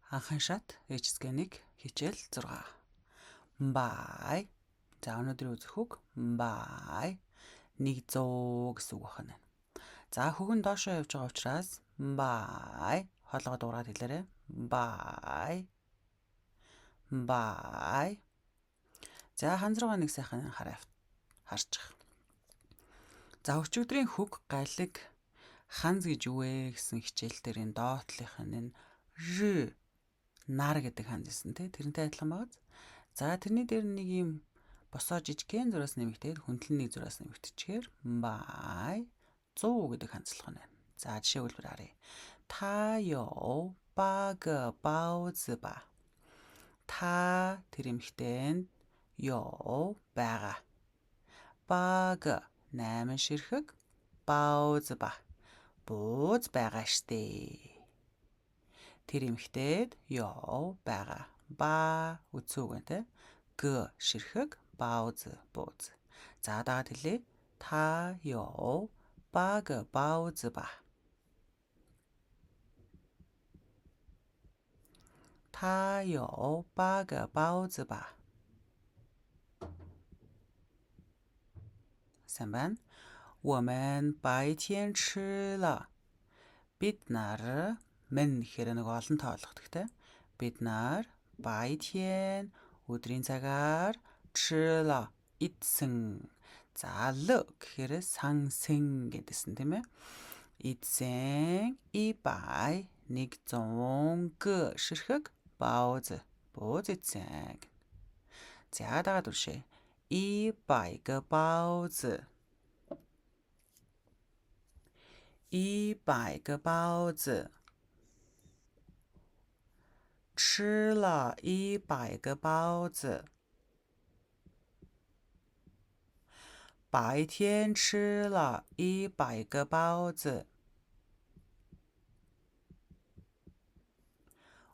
Анхан шат ээжсгэнийг хичээл 6. Бай. За өнөөдрийн үзэх үг бай. 100 гэсэн үг байна. За хөгөн доошоо явж байгаа учраас бай хоолойгоо дуурайгаад хэлээрэй. Бай. Бай. За ханзруугаа нэг сайхан харчих. За өчигдрийн хөг гайлыг ханз гэж юу вэ гэсэн хичээл дээр энэ доотлынх нь Ж нар гэдэг ханз исэн тий тэрнтэй адилхан байгааз. За тэрний дээр нэг юм босоо жижигхэн зураас нэмэгдээд хөндлөн нэг зураас нэмэгдчихээр бай 100 гэдэг хандлага байна. За жишээ хэлбэр харъя. Та ёо баг баоз ба. Та тэр эмэгтэйнд ёо байгаа. Баг 8 ширхэг баоз ба. Бууз байгаа штэ. Тэр эмэгтэйд ёо байгаа. Ба үцүүг үнтэй. Г ширхэг баоз бууз. За дагаад хэлээ. Та ёо баг баоз ба. Та ёо баг баоз ба. Сайн байна. 我们白天吃了 бид нар мэн гэхээр нэг олон тоологдохтой. Бид нар байтien өдрийн цагаар чила идсэн. За л гэхээр сансэн гэдсэн тийм ээ. Идсэн и бай 100 г ширхэг бауз бууз идсэн. За дагаад үршээ. И бай г бауз. И бай г бауз. 吃了100个包子。白天吃了100个包子。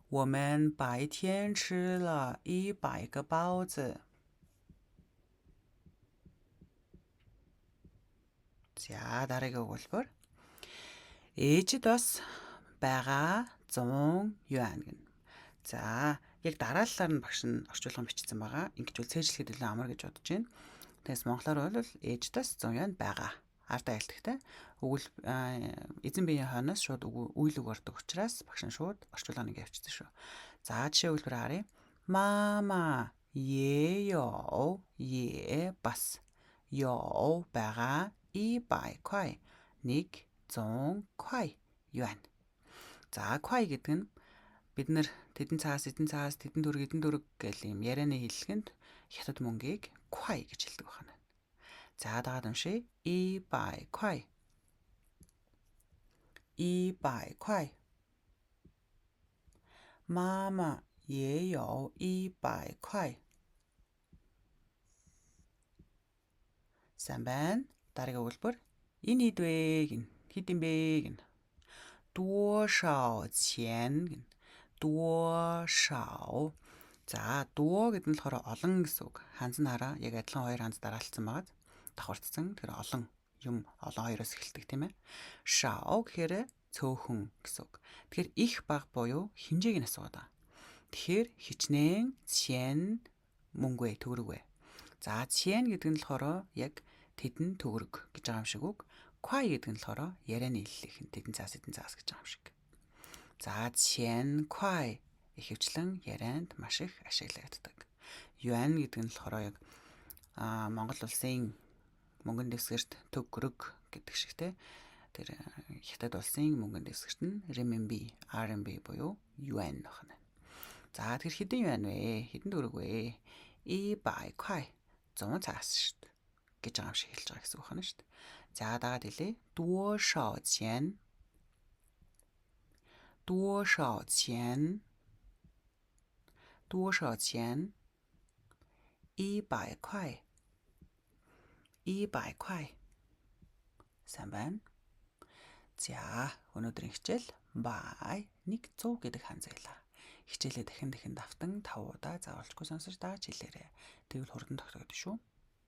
我们白天吃了100个包子。За дараагийн өгүүлбэр. Ээжид бас байгаа 100 юан гэнэ. За яг дараалалаар нь багш нь орчуулган бичсэн байгаа. Ингэжүүл цээжлэхэд илүү амар гэж бодож байна. Тэгээс монголоор бол ээждээс 100 юан байгаа. Ардаа хэлтэгтэй. Өгүүл эзэн биеийн хойноос шууд үйл үг ордог учраас багш нь шууд орчуулгыг явуулчихсан шүү. За жишээ хэлбэр харъя. Мама 예요 예 бас ёо байгаа и бай kwai 100 kwai юан. За kwai гэдэг нь бид нар тэдэн цаас тэдэн төгрөг гэх юм ярианы хэллэгэнд хятад мөнгийг kwai гэж хэлдэг байна. За дагаад уншъя. И бай kwai. И бай kwai. Мама也有100 kwai. Сайн байна. Дараагийн өгүүлбэр. Энэ хэд вэ гин. Хэд юм бэ гин. 多少钱гин. 多少. За, 多гэдэг нь болохоор олон гэсэн үг. Ханз нь хараа яг адилхан хоёр ханз дараалцсан байгаа. Давхарцсан. Тэр олон юм олон хоёроос эхэлдэг тийм ээ. Шао гэхээр цөөхөн гэсэн үг. Тэгэхээр их баг буюу хэмжээг нь асуугаад байгаа. Тэгэхээр хичнээн цэн мөнгө төгрөг вэ. За, цэн гэдэг нь болохоор яг тэдэн төгрөг гэж байгаа юм шиг үг. Kwai гэдэг нь болохоор ярианы хэллэх нь тэдэн цаас гэж байгаа юм шиг. За, цэн kwai ихэвчлэн ярианд маш их ашиглагддаг. Юан гэдэг нь болохоор яг Монгол улсын мөнгөн дэвсгэрт төгрөг гэдэг шигтэй. Тэр Хятад улсын мөнгөн дэвсгэрт нь renminbi, RMB буюу юан байна. За тэр хэдэн юан вэ? Хэдэн төгрөг вэ? И бай kwai 100 цаас шүү дээ гэж байгаа юм шиг хэлж байгаа гэсэн үг байна шүү дээ. За дагаад хэлээ. 多少钱? 多少钱? 多少钱? 100 块. 100 块. Сайн байна. За өнөөдрийн хичээл бай 100 гэдэг ханз байлаа. Хичээлээ дахин давтан 5 удаа заавалжгүй сонсож дааж хэлээрэй. Тэгвэл хурдан тогтогдсон шүү.